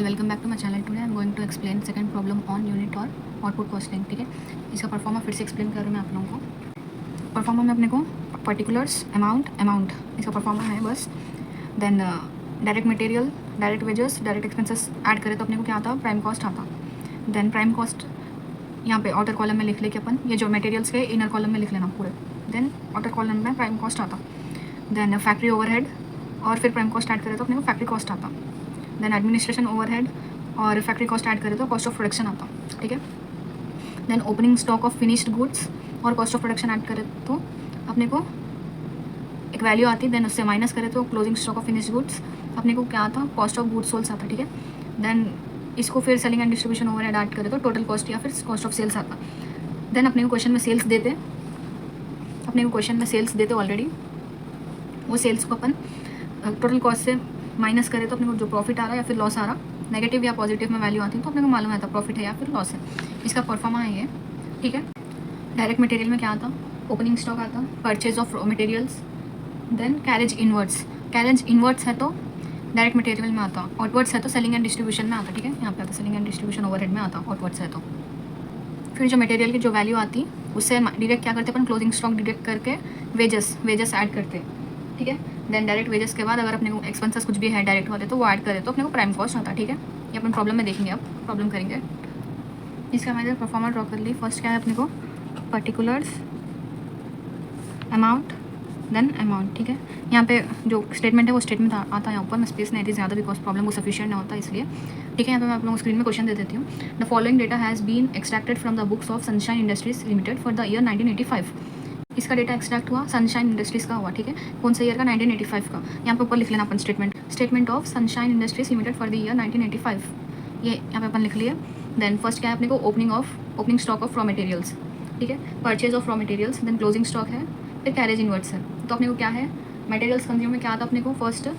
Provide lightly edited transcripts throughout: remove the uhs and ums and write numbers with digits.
Welcome back to my channel. Today I am going to explain second problem on unit और output costing. ठीक है, इसका pro forma फिर से एक्सप्लेन कर रही हूँ मैं आप लोगों को। परफॉर्मा में अपने को पर्टिकुलर्स, अमाउंट इसका परफॉर्मा है बस। Then direct material, direct wages, direct expenses add करें तो अपने को क्या आता, प्राइम कॉस्ट आता। देन प्राइम कॉस्ट यहाँ पे आउटर कॉलम में लिख ले के अपन ये जो मटेरियल्स के इनर कॉलम में लिख लेना पूरे। देन आउटर कॉलम में प्राइम कॉस्ट आता। देन फैक्ट्री ओवरहेड और फिर प्राइम कॉस्ट ऐड करें तो अपने को फैक्ट्री कॉस्ट आता। देन एडमिनिस्ट्रेशन ओवरहेड और फैक्ट्री कॉस्ट ऐड करें तो कॉस्ट ऑफ प्रोडक्शन आता। ठीक है, then opening stock of finished goods और कॉस्ट ऑफ प्रोडक्शन ऐड करें तो अपने को एक वैल्यू आती। देन उससे माइनस करें तो closing stock of finished goods अपने को क्या आता, कॉस्ट ऑफ गुड्स सोल्स आता। ठीक है, देन इसको फिर selling and distribution overhead add करें तो टोटल कॉस्ट या फिर कॉस्ट ऑफ सेल्स आता। देन अपने को क्वेश्चन में सेल्स देते, ऑलरेडी वो सेल्स को अपन टोटल कॉस्ट से माइनस करें तो अपने को जो प्रॉफिट आ रहा है या फिर लॉस आ रहा, नेगेटिव या पॉजिटिव में वैल्यू आती है तो अपने को मालूम आता प्रॉफिट है या फिर लॉस है। इसका परफॉर्मा है ये। ठीक है, डायरेक्ट मटेरियल में क्या आता, ओपनिंग स्टॉक आता, purchase of materials, then carriage inwards है तो डायरेक्ट मटेरियल में आता, आउटवर्ड्स है तो सेलिंग एंड डिस्ट्रीब्यूशन में आता। ठीक है, यहाँ पे आता सेलिंग एंड डिस्ट्रीब्यूशन ओवरहेड में आता, आउटवर्ड्स है तो फिर जो मटेरियल की जो वैल्यू आती उससे डायरेक्ट क्या करते हैं अपन, क्लोजिंग स्टॉक डिडक्ट करके वेजेस ऐड करते हैं। ठीक है, देन डायरेक्ट वेजेस के बाद अगर अपने को एक्सपेंसेस कुछ भी है डायरेक्ट होते तो वो ऐड करे तो अपने को प्राइम कॉस्ट आता। ठीक है, ये अपन प्रॉब्लम में देखेंगे, अब प्रॉब्लम करेंगे। इसका मैंने परफॉर्मा ड्रॉ कर ली। फर्स्ट क्या है अपने को, पर्टिकुलर्स, अमाउंट, देन अमाउंट। ठीक है, यहाँ पे जो स्टेटमेंट है वो स्टेटमेंट आता है यहाँ ऊपर, मैं स्पेस नहीं थी ज़्यादा बिकॉज प्रॉब्लम को सफिशिएंट नहीं होता इसलिए। ठीक है, यहाँ पे मैं आप लोगों को स्क्रीन में क्वेश्चन दे देती हूँ। The following data has been extracted from the books of Sunshine Industries Limited for the year 1985। इसका डेटा एक्सट्रैक्ट हुआ सनशाइन इंडस्ट्रीज का हुआ। ठीक है, कौन सा ईयर का, 1985 का। यहाँ पे ऊपर लिख लेना अपन statement of Sunshine Industries Limited for the year 1985, ये यहाँ पे अपन लिख लिए। देन फर्स्ट क्या है अपने को, opening stock of raw materials. ठीक है, purchase of raw materials, then closing stock है, फिर कैरेज इनवर्ड्स है। तो अपने को क्या है, मटेरियल्स कंज्यूम में क्या आता अपने को, फर्स्ट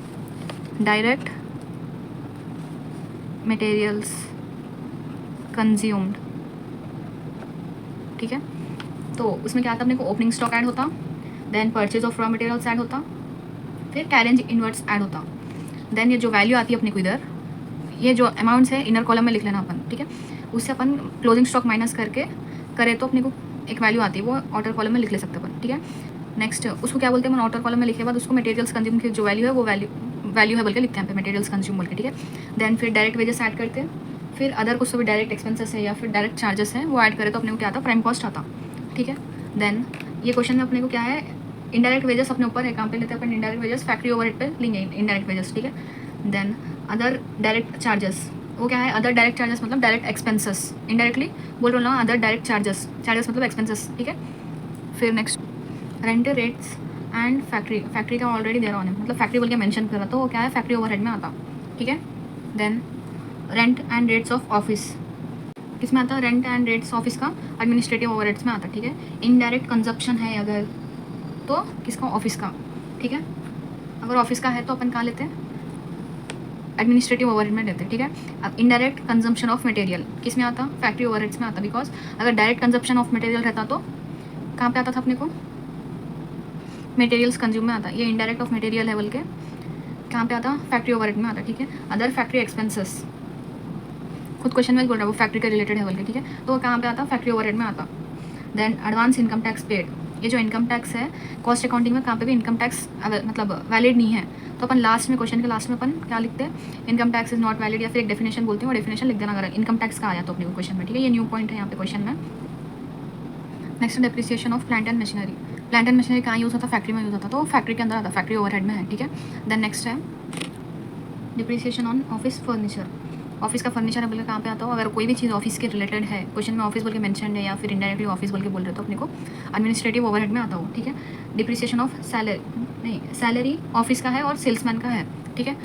डायरेक्ट मटेरियल्स कंज्यूम्ड। ठीक है, तो उसमें क्या आता अपने को, ओपनिंग स्टॉक ऐड होता, then purchase of raw materials add होता, फिर कैरेज इनवर्ड्स ऐड होता। देन ये जो वैल्यू आती है अपने को इधर, ये जो अमाउंट्स है इनर कॉलम में लिख लेना अपन। ठीक है, उससे अपन क्लोजिंग स्टॉक माइनस करके करें तो अपने को एक वैल्यू आती है, वो आउटर कॉलम में लिख ले सकते अपन। ठीक है, नेक्स्ट उसको क्या बोलते हैं अपन, आउटर कॉलम में लिखे के बाद उसको मटेरियल्स कंज्यूम की जो वैल्यू है वो वैल्यू है बोल के लिखते हैं पे, मटेरियल्स कंज्यूम बोल के। ठीक है, देन फिर डायरेक्ट वेजेस ऐड करते हैं, फिर अदर कुछ तो भी डायरेक्ट एक्सपेंसेस है या फिर डायरेक्ट चार्जेस है वो ऐड करें तो अपने को क्या आता, प्राइम कॉस्ट आता। ठीक है, देन ये क्वेश्चन में अपने को क्या है, इनडायरेक्ट वेजेस अपने ऊपर है, काम पे लेते हैं अपन इनडायरेक्ट वेजेस, फैक्ट्री ओवरहेड पे लेंगे इनडायरेक्ट वेजेस। ठीक है, देन अदर डायरेक्ट चार्जेस, वो क्या है, अदर डायरेक्ट चार्जेस मतलब डायरेक्ट एक्सपेंसेस, इनडायरेक्टली बोल रहा हूँ, अदर डायरेक्ट चार्जेस मतलब एक्सपेंसेस। ठीक है, फिर next rent rates and factory का ऑलरेडी दे रहा हूँ, मतलब फैक्ट्री बोल के मेंशन कर रहा तो वो क्या है, फैक्ट्री ओवरहेड में आता। ठीक है, then rent and rates of office, किसमें आता, रेंट एंड रेट्स ऑफिस का एडमिनिस्ट्रेटिव ओवरहेड्स में आता। ठीक है, इनडायरेक्ट कंजप्शन है अगर तो किसका, ऑफिस का। ठीक है, अगर ऑफिस का है तो अपन कहाँ लेते हैं, एडमिनिस्ट्रेटिव ओवरहेड में लेते हैं। ठीक है, अब इनडायरेक्ट कंजम्पशन ऑफ मटेरियल किस में आता, फैक्ट्री ओवरहेड्स में आता, बिकॉज अगर डायरेक्ट कंजप्शन ऑफ मटेरियल रहता तो कहाँ पे आता था अपने को, मटेरियल्स कंज्यूम में आता। ये इनडायरेक्ट ऑफ मटेरियल है बोल के कहाँ पे आता, फैक्ट्री ओवरहेड में आता। ठीक है, अदर फैक्ट्री एक्सपेंसेस, खुद क्वेश्चन में बोल रहा है वो फैक्ट्री के रिलेटेड है बोल के। ठीक है, तो कहाँ पे आता, फैक्ट्री ओवरहेड में आता। Then advance income tax paid, ये जो इनकम टैक्स है कॉस्ट अकाउंटिंग में कहाँ पे भी इनकम टैक्स मतलब वैलिड नहीं है तो अपन लास्ट में, क्वेश्चन के लास्ट में अपन क्या लिखते हैं, income tax is not valid, या फिर एक डेफिनेशन बोलते हैं, वो डेफिनेशन लिख देना अगर इनकम टैक्स का आया तो अपने को क्वेश्चन में। ठीक है, ये न्यू पॉइंट है यहाँ पे क्वेश्चन में। Next depreciation of plant and machinery कहाँ यूज़ होता, फैक्ट्री में यूज़ होता, तो फैक्ट्री के अंदर आता, फैक्ट्री ओवरहेड में है। ठीक है, देन नेक्स्ट है depreciation on office furniture, office का फर्नीचर है बोल के कहाँ पे आता हो, अगर कोई भी चीज़ ऑफिस के रिलेटेड है, क्वेश्चन में ऑफिस बोल के मेंशन है या फिर इनडायरेक्टली ऑफिस बोल के बोल रहे तो अपने को एडमिनिस्ट्रेटिव ओवरहेड में आता हो। ठीक है, डिप्रिसिएशन ऑफ सैलरी ऑफिस का है और सेल्समैन का है। ठीक है,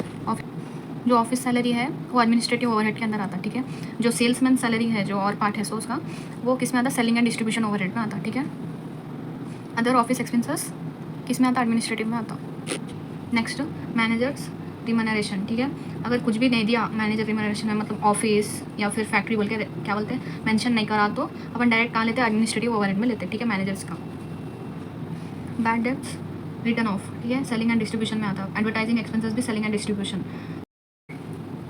जो ऑफिस सैलरी है वो एडमिनिस्ट्रेटिव ओवरहेड के अंदर आता। ठीक है, जो सेल्समैन सैलरी है जो और पार्ट है सो उसका वो किस में आता, सेलिंग एंड डिस्ट्रीब्यूशन ओवरहेड में आता। ठीक है, अदर ऑफिस एक्सपेंसेस किस में आता, एडमिनिस्ट्रेटिव में आता। Next managers remuneration. ठीक है, अगर कुछ भी नहीं दिया मैनेजर रिमनरेशन में, मतलब ऑफिस या फिर फैक्ट्री बोल के क्या बोलते हैं, मेंशन नहीं करा तो अपन डायरेक्ट कहाँ लेते हैं, एडमिनिस्ट्रेटिव ओवरहेड में लेते हैं। ठीक है, मैनेजर्स का। बैड डेट्स रिटर्न ऑफ, ठीक है, सेलिंग एंड डिस्ट्रीब्यूशन में आता। एडवर्टाइजिंग एक्सपेंसेस भी सेलिंग एंड डिस्ट्रीब्यूशन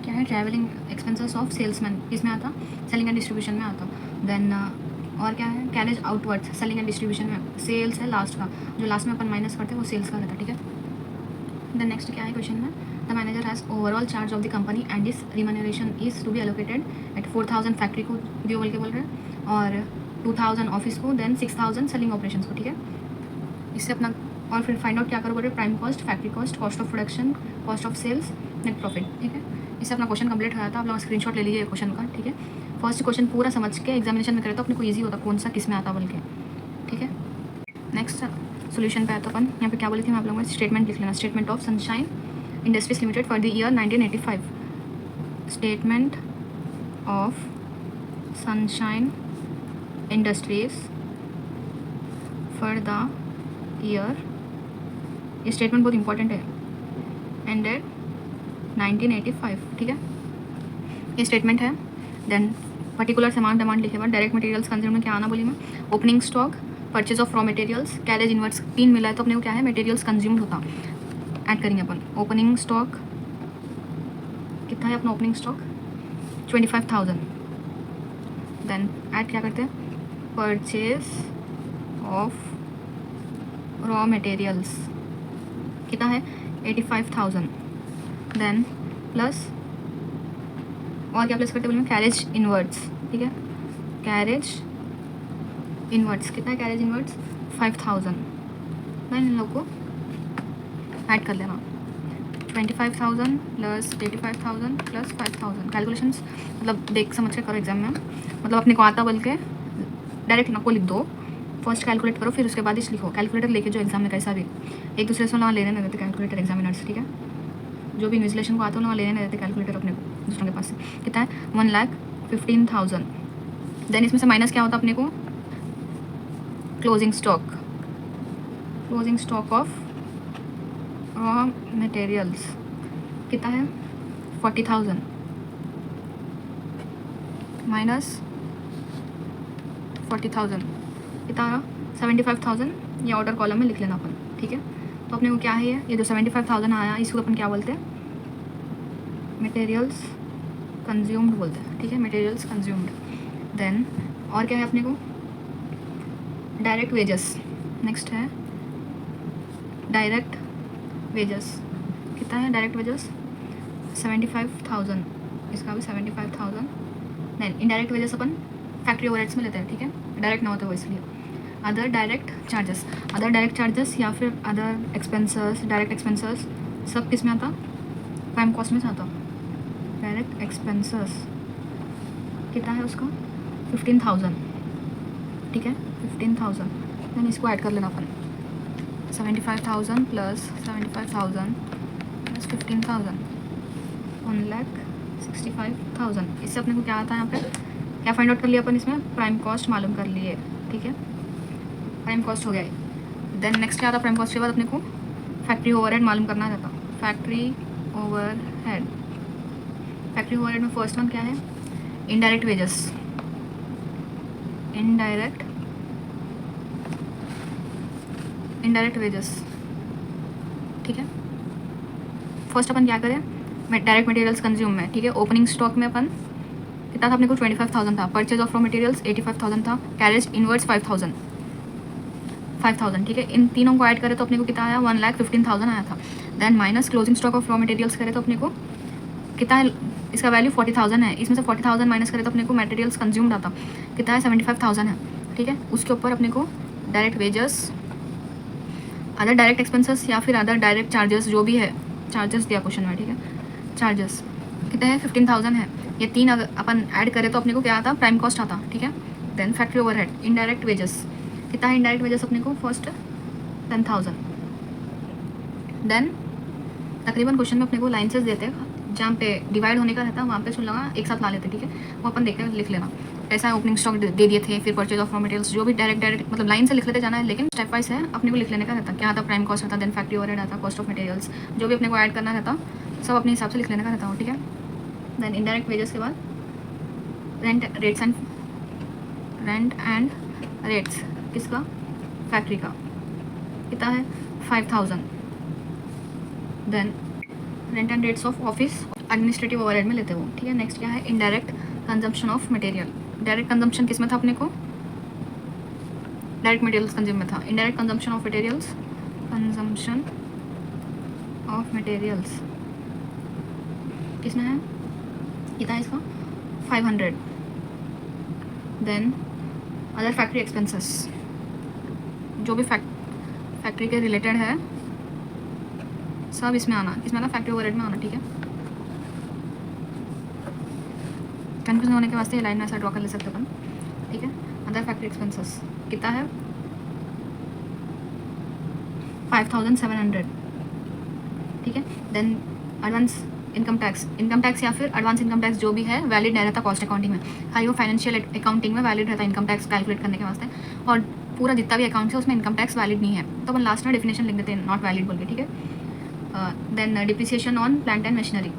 क्या है, ट्रैवलिंग एक्सपेंसेस ऑफ सेल्समैन, किस में आता, सेलिंग एंड डिस्ट्रीब्यूशन में आता। देन और क्या है, carriage outwards selling and distribution में, सेल्स है लास्ट का, जो लास्ट में अपन माइनस करते हैं वो सेल्स का रहता है, ठीक है। देन नेक्स्ट क्या है क्वेश्चन में, the manager has overall charge of the company and इस remuneration is to be allocated at 4000 factory को जो बोल के बोल रहे हैं, और 2000 ऑफिस को, देन 6000 सेलिंग ऑपरेशन को, ठीक है। इससे अपना और फिर फाइंड आउट क्या करो बोल रहे, prime cost, factory cost, cost of production, cost of sales, net profit, ठीक है। इससे अपना क्वेश्चन कंप्लीट हो जाता है। आप लोग स्क्रीनशॉट ले लीजिए क्वेश्चन का, ठीक है। फर्स्ट क्वेश्चन पूरा समझ के एग्जामिनेशन में करें तो अपने को ईजी होता कौन सा किस में आता बोल के, ठीक है। नेक्स्ट सोल्यूशन पे आता अपन, यहाँ पे क्या बोली थी मैं आप लोगों को, स्टेटमेंट लिख लेना, statement of Sunshine Industries Limited for the year 1985, statement of Sunshine industries for the year, ये स्टेटमेंट बहुत इंपॉर्टेंट है, एंडेड 1985, ठीक है, ये स्टेटमेंट है। देन पर्टिकुलर अमाउंट डिमांड लिखे बाद डायरेक्ट मटेरियल्स कंज्यूम में क्या आना बोली मैं, opening stock, purchase of raw materials, carriage inverts, 3 मिला है तो अपने को क्या है, मटेरियल्स कंज्यूम्ड होता, ऐड करेंगे अपन। ओपनिंग स्टॉक कितना है अपना, ओपनिंग स्टॉक 25,000, देन ऐड क्या करते हैं, परचेज ऑफ रॉ मटेरियल्स कितना है 85,000, देन प्लस और क्या प्लस करते बोले, कैरेज इनवर्ट्स, ठीक है, कैरेज इनवर्ट्स कितना है, कैरेज इनवर्ट्स 5000, देन इन लोग को ऐड कर लेना, 25,000 प्लस 85,000 प्लस 5,000, कैलकुलेशंस मतलब देख समझ के करो एग्जाम में, मतलब अपने को आता बोल के डायरेक्ट ना को लिख दो, फर्स्ट कैलकुलेट करो फिर उसके बाद इस लिखो, कैलकुलेटर लेके जो एग्जाम में कैसा भी एक दूसरे से वहाँ लेने नहीं देते कैलकुलेटर एग्जामिनर्स, ठीक है। जो भी इन्विजिलेशन को आता है वहाँ लेने नहीं देते कैलकुलेटर अपने दूसरों के पास से। कितना है 1,15,000, देन इसमें से माइनस क्या होता है अपने को, closing stock of raw materials कितना है 40,000 माइनस 40,000 कितना आ रहा 75,000, ये ऑर्डर कॉलम में लिख लेना अपन, ठीक है। तो अपने को क्या है ये जो 75,000 आया इसको अपन क्या बोलते हैं, मटेरियल्स कंज्यूम्ड बोलते हैं, ठीक है, मटेरियल्स कंज्यूम्ड। देन और क्या है अपने को, डायरेक्ट वेजेस, नेक्स्ट है डायरेक्ट वेजेस कितना है, डायरेक्ट वेजेस 75,000, इसका भी 75,000। देन इनडायरेक्ट वेजेस अपन फैक्ट्री ओवरहेड्स में लेते हैं, ठीक है, डायरेक्ट ना होता है वो इसलिए। अदर डायरेक्ट चार्जेस या फिर अदर एक्सपेंसेस, डायरेक्ट एक्सपेंसेस सब किस में आता, प्राइम कॉस्ट में से आता। डायरेक्ट एक्सपेंसेस कितना है उसका 15,000, ठीक है, 15,000, देन इसको ऐड कर लेना अपन, 75,000 प्लस 75,000 प्लस 15,000, 1,65,000। इससे अपने को क्या आता है, यहाँ पे क्या फाइंड आउट कर लिया अपन, इसमें प्राइम कॉस्ट मालूम कर लिए, ठीक है, प्राइम कॉस्ट हो गया है। देन नेक्स्ट क्या आता, प्राइम कॉस्ट के बाद अपने को फैक्ट्री ओवरहेड मालूम करना रहता, फैक्ट्री ओवरहेड में फर्स्ट वन क्या है, इनडायरेक्ट वेजेस, ठीक है। फर्स्ट अपन क्या करें, डायरेक्ट मटेरियल्स कंज्यूम में, ठीक है, ओपनिंग स्टॉक में अपन कितना था अपने को 25,000 था, परचेज ऑफ रॉ मटेरियल्स 85,000 था, कैरेज इनवर्ट्स 5,000, ठीक है। इन तीनों को ऐड करें तो अपने को कितना आया 1,15,000 आया था। Then minus closing stock of raw materials करें तो अपने को कितना है, इसका वैल्यू 40,000 है, इसमें से 40,000 माइनस करें तो अपने को मटेरियल्स कंज्यूम्ड आता कितना है 75,000 है, ठीक है। उसके ऊपर अपने को direct wages, other direct expenses या फिर अदर डायरेक्ट चार्जेस जो भी है, चार्जेस दिया क्वेश्चन में, ठीक है, चार्जेस कितना है 15,000 है, ये तीन अगर अपन ऐड करें तो अपने को क्या आता, प्राइम कॉस्ट आता, ठीक है। Then factory overhead, indirect wages कितना है, इनडायरेक्ट वेजेस अपने को फर्स्ट 10,000। देन तकरीबन क्वेश्चन में अपने को लाइन्सेस देते हैं, जहाँ पे डिवाइड होने का रहता है वहाँ पे सुन लगा एक साथ ला लेते, ठीक है, वो अपन देख लिख लेना। ऐसा ओपनिंग स्टॉक दे दिए थे, फिर परचेज ऑफ रॉ मटेरियल्स, जो भी डायरेक्ट मतलब लाइन से लिख लेते जाना है, लेकिन स्टेप वाइज है, अपने को लिख लेने का रहता, क्या आता प्राइम कॉस्ट आता, देन फैक्ट्री ओवरहेड आता, कॉस्ट ऑफ मटेरियल्स, जो भी अपने को ऐड करना रहता सब अपने हिसाब से लिख लेने का रहता हो, ठीक है। देन इनडायरेक्ट वेजेस के बाद रेंट एंड रेट्स किसका, फैक्ट्री का कितना है 5,000। Then rent and rates of office administrative overhead में लेते हो, ठीक है। नेक्स्ट क्या है, indirect consumption of material. Direct consumption किस में था अपने को, डायरेक्ट मटेरियल्स कंज्यूम में था। Indirect consumption of materials, consumption of materials किसमें है, कितना है इसका 500। देन अदर फैक्ट्री एक्सपेंसेस, जो भी फैक्ट्री के रिलेटेड है सब इसमें आना, इसमें आना फैक्ट्री ओवरहेड में आना, ठीक है। कन्फ्यूजन होने के वास्ते ये लाइन ऐसा ड्रॉ कर ले सकते अपन, ठीक है। अदर फैक्ट्री एक्सपेंसेस कितना है 5700, ठीक है। देन एडवांस इनकम टैक्स या फिर एडवांस इनकम टैक्स जो भी है वैलिड नहीं रहता कॉस्ट अकाउंटिंग में, खाली वो फाइनेंशियल अकाउंटिंग में वैलिड रहता है इनकम टैक्स कैलकुलेट करने के वास्ते, और पूरा जितना भी अकाउंट है उसमें इनकम टैक्स वैलिड नहीं है, तो अपन लास्ट में डेफिनेशन लिख देते हैं नॉट वैलिड बोल के, ठीक है। Then depreciation on plant and machinery.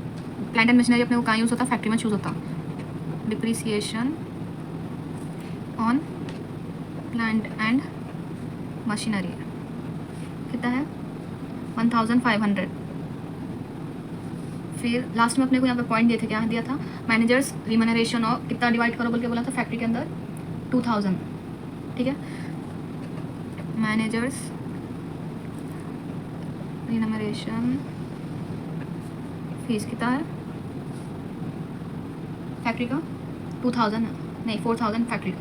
Plant and machinery अपने को कहाँ यूज़ होता है, फैक्ट्री में चूज़ होता। Depreciation on plant and machinery कितना है 1500। फिर लास्ट में अपने को यहाँ पे पॉइंट दिए थे, क्या दिया था, मैनेजर्स रिमनरेशन और कितना डिवाइड करो बोल के बोला था फैक्ट्री के अंदर 2000, ठीक है। मैनेजर्स रिमनरेशन फीस कितना है फैक्ट्री का 2000 नहीं 4000, फैक्ट्री का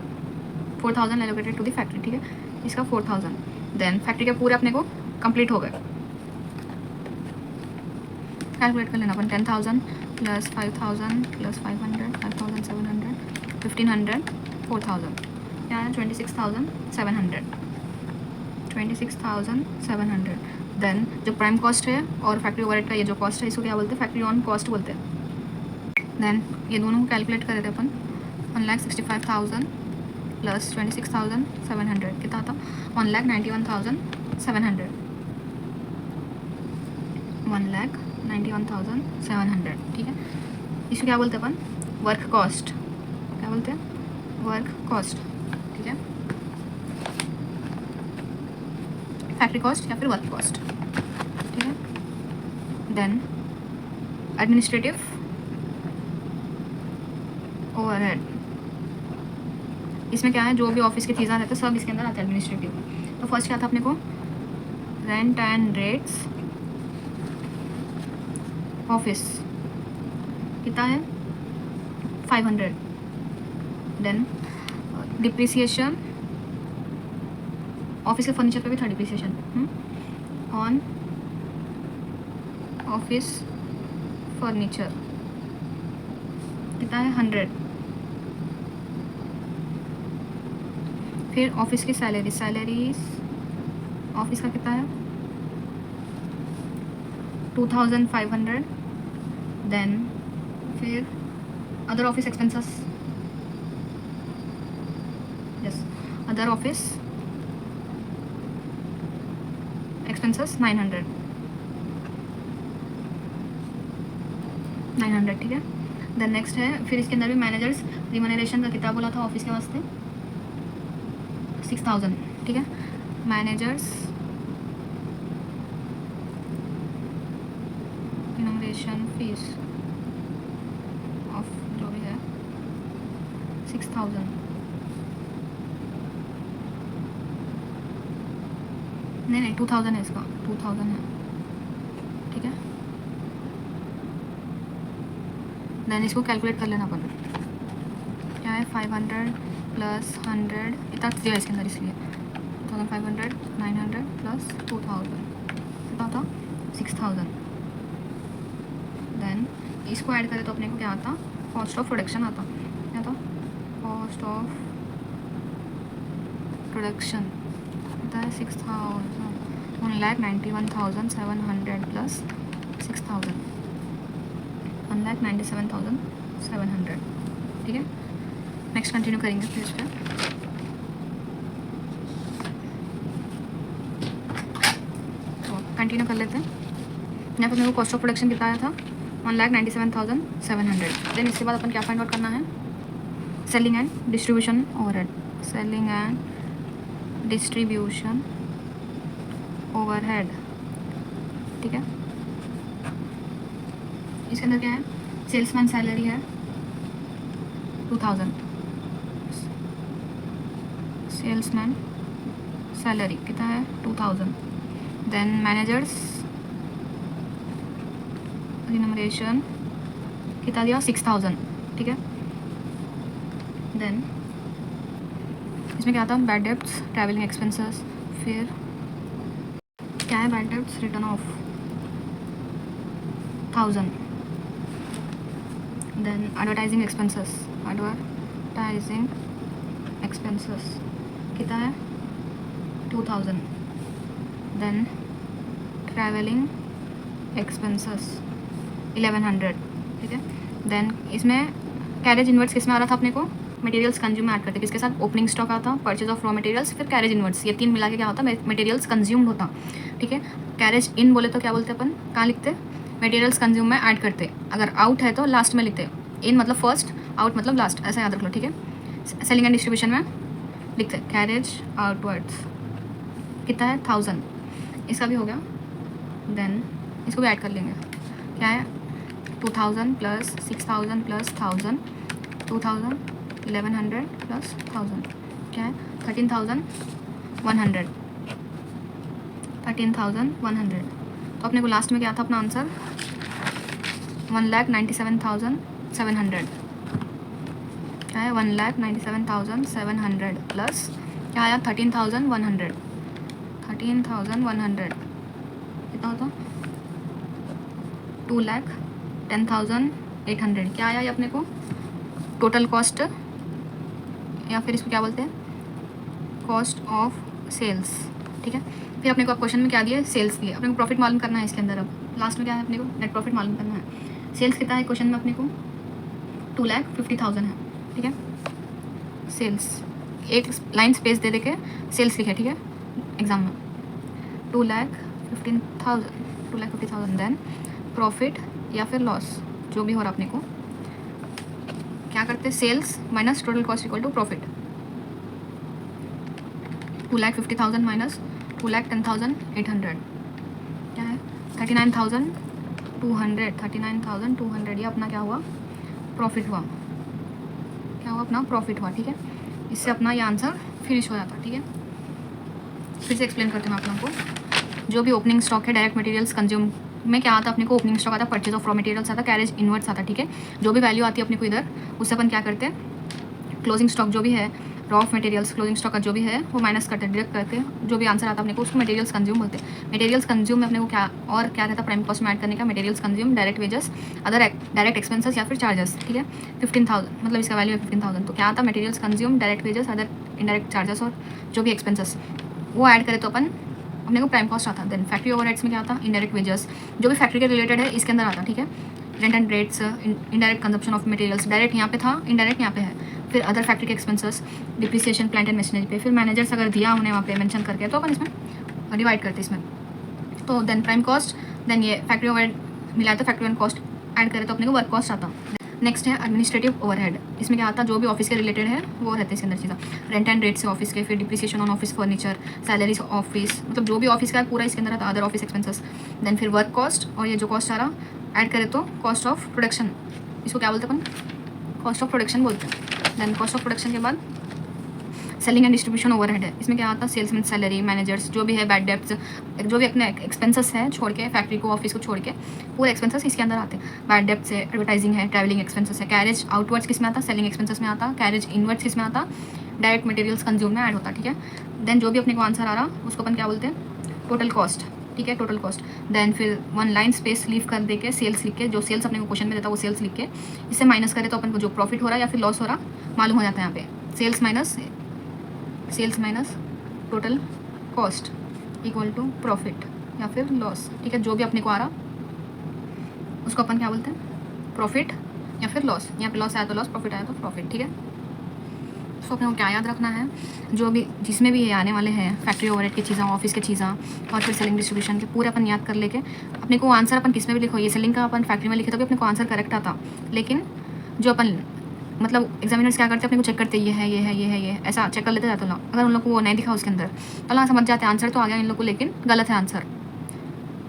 4000 एलोकेटेड टू द फैक्ट्री, ठीक है। इसका 4000। देन फैक्ट्री के पूरे अपने को कंप्लीट हो गए, कैलकुलेट कर लेना अपन 10,000 प्लस 5,000 प्लस 500 5,700 1,500 4,000 क्या है 26,700 26,700। देन जो प्राइम कॉस्ट है और फैक्ट्री ओवरहेड का ये जो कॉस्ट है इसको क्या बोलते हैं, फैक्ट्री ऑन कॉस्ट बोलते हैं। देन ये दोनों को कैलकुलेट कर रहे थे अपन 1,65,000 प्लस 26,700 कितना था 1,91,700 1,91,700, ठीक है। इसको क्या बोलते हैं अपन, वर्क कॉस्ट, क्या बोलते हैं वर्क कॉस्ट, ठीक है। फैक्ट्री कॉस्ट या फिर वर्क कॉस्ट, ठीक है। देन एडमिनिस्ट्रेटिव ओवरहेड, इसमें क्या है जो भी ऑफिस की चीज़ें रहते हैं सब इसके अंदर आते हैं एडमिनिस्ट्रेटिव। तो फर्स्ट क्या था अपने को, रेंट एंड रेट्स ऑफिस कितना है 500। देन डिप्रिसिएशन ऑफिस के फर्नीचर पे भी था डिप्रिसिएशन ऑन ऑफिस फर्नीचर कितना है 100। फिर ऑफिस की सैलरीज ऑफिस का कितना है 2,500। देन फिर other office expenses, yes other office expenses 900, ठीक है। देन नेक्स्ट है फिर इसके अंदर भी मैनेजर्स रिमनरेशन का कितना बोला था ऑफिस के वास्ते 6,000, ठीक है। मैनेजर्स रिमनरेशन फीस ऑफ जो भी है 6,000, नहीं 2,000 है इसका 2,000 है, ठीक है। देन इसको कैलकुलेट कर लेना अपन, क्या है 500 प्लस 100 इतना दिया इसके अंदर, इसलिए 2,500 900 प्लस 2,000 कितना था 6,000। देन इसको ऐड करें तो अपने को क्या आता, कॉस्ट ऑफ प्रोडक्शन आता, क्या था कॉस्ट ऑफ प्रोडक्शन कितना है 6,000 1,91,700 प्लस 6,000 1,97,700, ठीक है। नेक्स्ट कंटिन्यू करेंगे फिर इस पर। तो कंटिन्यू कर लेते हैं। यहाँ पर मेरे को कॉस्ट ऑफ प्रोडक्शन कितना आया था 1,97,700। देन इसके बाद अपन क्या फाइंड आउट करना है, selling and distribution overhead, selling and distribution overhead, ठीक है। इसके अंदर क्या है, सेल्समैन सैलरी है 2000, सेल्समैन सैलरी कितना है 2000, देन मैनेजर्स रिनमरेशन कितना दिया 6000, ठीक है। देन इसमें क्या था, बैड डेब्ट्स, ट्रैवलिंग एक्सपेंसेस, फिर क्या है bad debts, return of 1000, then advertising expenses, advertising expenses कितना है 2000, देन ट्रैवलिंग एक्सपेंसेस 1100, ठीक है। देन इसमें कैरेज इन्वर्ट्स किस में आ रहा था अपने को, मटेरियल्स कंज्यूम में ऐड करते, किसके साथ, ओपनिंग स्टॉक आता, परचेज ऑफ रॉ मटेरियल्स, फिर कैरेज इन्वर्ट्स, ये तीन मिला के क्या होता, मटेरियल्स कंज्यूम्ड होता, ठीक है। कैरेज इन बोले तो क्या बोलते अपन, कहाँ लिखते, मटेरियल्स कंज्यूम में ऐड करते, अगर आउट है तो लास्ट में लिखते, इन मतलब फर्स्ट, आउट मतलब लास्ट, ऐसा याद रख लो, ठीक है। सेलिंग एंड डिस्ट्रीब्यूशन में लिखते कैरेज आउटवर्ड्स कितना है 1000, इसका भी हो गया। देन इसको भी ऐड कर लेंगे, क्या है 2000 प्लस 6000 प्लस 1000, 2000 1100 प्लस 1000 क्या है 13100, 13100। तो अपने को लास्ट में क्या था अपना आंसर 1,97,700, क्या है 1,97,700 प्लस क्या आया 13,100, 13,100 कितना होता 2,10,800, क्या आया ये अपने को टोटल कॉस्ट, या फिर इसको क्या बोलते हैं कॉस्ट ऑफ सेल्स, ठीक है। फिर अपने को अब क्वेश्चन में क्या दिया, सेल्स दिए, अपने को प्रॉफिट मालूम करना है इसके अंदर। अब लास्ट में क्या है अपने को नेट प्रॉफिट मालूम करना है। सेल्स कितना है क्वेश्चन में अपने को 2,50,000 है, ठीक है। सेल्स एक लाइन स्पेस दे के सेल्स लिखे, ठीक है, एग्जाम में 2,50,000, देन प्रॉफिट या फिर लॉस जो भी हो रहा अपने को क्या करते, sales minus total cost equal to profit, 2,50,000 minus 2,10,800 क्या है 39,200, 39,200 ये अपना क्या हुआ प्रॉफिट हुआ, क्या हुआ अपना प्रॉफिट हुआ, ठीक है। इससे अपना ये आंसर फिनिश हो जाता, ठीक है। फिर से एक्सप्लेन करते हैं मैं आप लोगों को। जो भी ओपनिंग स्टॉक है, डायरेक्ट मटेरियल्स कंज्यूम में क्या आता है अपने को, ओपनिंग स्टॉक आता, परचेज ऑफ रॉ मटेरियल्स आता, कैरेज इनवर्ट्स आता, ठीक है। जो भी वैल्यू आती है अपने को इधर, उससे अपन क्या करते हैं, क्लोजिंग स्टॉक जो भी है, raw of materials closing stock का जो भी है वो माइनस करते हैं, डिडक्ट करते हैं, जो भी आंसर आता है अपने को उसको मटेरियल्स कंज्यूम बोलते हैं। मटेरियल्स कंज्यूम में अपने को क्या और क्या रहता है, प्राइम कॉस्ट में ऐड करने का, materials consume, direct wages, other direct expenses या फिर चार्जेस, ठीक है। 15,000 मतलब इसका वैल्यू है 15,000, तो क्या आता है materials consume, direct wages, other indirect charges और जो भी एक्सपेंसेस वो ऐड करें तो अपन अपने को प्राइम कॉस्ट आता। देन फैक्ट्री ओवरहेड्स में क्या आता, इनडायरेक्ट वेजेस जो भी फैक्ट्री के रिलेटेड है इसके अंदर आता, ठीक है। Rent and rates, indirect consumption of materials, direct यहाँ पे था, इनडायरेक्ट यहाँ पे है। फिर अदर फैक्ट्री के expenses, depreciation plant and machinery पे, फिर मैनेजर्स अगर दिया उन्हें वहाँ पे मेंशन करके तो अपन इसमें डिवाइड करते इसमें। तो देन प्राइम कॉस्ट, देन ये फैक्ट्री ओवरहेड मिलाया तो फैक्ट्री एंड कॉस्ट ऐड करें तो अपने को वर्क कॉस्ट आता। नेक्स्ट है एडमिनिस्ट्रेटिव ओवरहेड, इसमें क्या आता है जो भी ऑफिस के रिलेटेड है वो रहते हैं इसके अंदर चीज़ें, रेंट एंड रेट से ऑफिस के, फिर depreciation on office furniture, salaries office, मतलब जो भी ऑफिस का है पूरा इसके अंदर आता, अदर ऑफिस एक्सपेंसेस। देन फिर वर्क कॉस्ट और ये जो कॉस्ट आ रहा ऐड करें तो कॉस्ट ऑफ प्रोडक्शन, इसको क्या बोलते हैं अपन कॉस्ट ऑफ प्रोडक्शन बोलते हैं। देन कॉस्ट ऑफ प्रोडक्शन के बाद सेलिंग एंड डिस्ट्रीब्यूशन ओवरहेड है, इसमें क्या आता है सेल्समैन सैलरी, मैनेजर्स जो भी है, बैड डेब्ट्स, जो भी अपने एक्सपेंसेस है छोड़ के, फैक्ट्री को ऑफिस को छोड़ के पूरे एक्सपेंसेस इसके अंदर आते हैं। बैड डेब्ट्स है, एडवर्टाइजिंग है, ट्रैवलिंग एक्सपेंसेस है, कैरेज आउटवर्ड्स किस में आता, सेलिंग एक्सपेंसेस में आता, कैरेज इनवर्ड्स किस में आता, डायरेक्ट मटेरियल्स कंज्यूम में ऐड होता, ठीक है। देन जो भी अपने को आंसर आ रहा उसको अपन क्या बोलते हैं टोटल कॉस्ट, ठीक है, टोटल कॉस्ट। देन फिर वन लाइन स्पेस लीव कर दे के सेल्स लिख के, जो सेल्स अपने को क्वेश्चन में देता है वो सेल्स लिख के इससे माइनस करे तो अपन को जो प्रॉफिट हो रहा है या फिर लॉस हो रहा मालूम हो जाता है। यहाँ पे sales minus total cost equal to profit या फिर लॉस, ठीक है। जो भी अपने को आ रहा उसको अपन क्या बोलते हैं प्रॉफिट या फिर लॉस। यहाँ पे लॉस आया तो लॉस, प्रॉफिट आया तो प्रॉफिट, ठीक है। तो अपने को क्या याद रखना है, जो भी जिसमें भी ये आने वाले हैं फैक्ट्री ओवरहेड की चीज़ें, ऑफिस की चीज़ें और फिर सेलिंग डिस्ट्रीब्यूशन के पूरे अपन याद कर लेके अपने को आंसर अपन किस में भी लिखो, ये सेलिंग का अपन फैक्ट्री में लिखे तो भी अपने को आंसर करेक्ट आता, लेकिन जो अपन मतलब एग्जामिनर्स क्या करते हैं अपने को चेक करते ये है ऐसा चेक कर लेते जाते लोग। अगर उन लोग को वो नहीं दिखा उसके अंदर तो ना समझ जाते आंसर तो आ गया इन लोग को, लेकिन गलत है आंसर।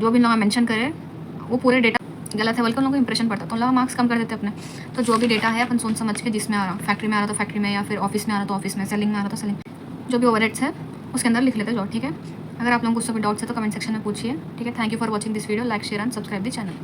जो भी लोग मेंशन करे वो पूरे डेटा गलत है बोल के उन लोगों को इंप्रेशन पड़ता, तो उन लोग मार्क्स कम कर देते अपने। तो जो भी डेटा है अपन सोच समझ के, जिसमें आ रहा, फैक्ट्री में आ रहा तो फैक्ट्री में, या फिर ऑफिस में आ रहा तो ऑफिस में, सेलिंग में आ रहा तो सेलिंग, जो भी ओवरहेड्स है उसके अंदर लिख लेते हैं जो, ठीक है। अगर आप लोगों को कोई डाउट्स है तो कमेंट सेक्शन में पूछिए, ठीक है। Thank you for watching this video, like share and subscribe the channel.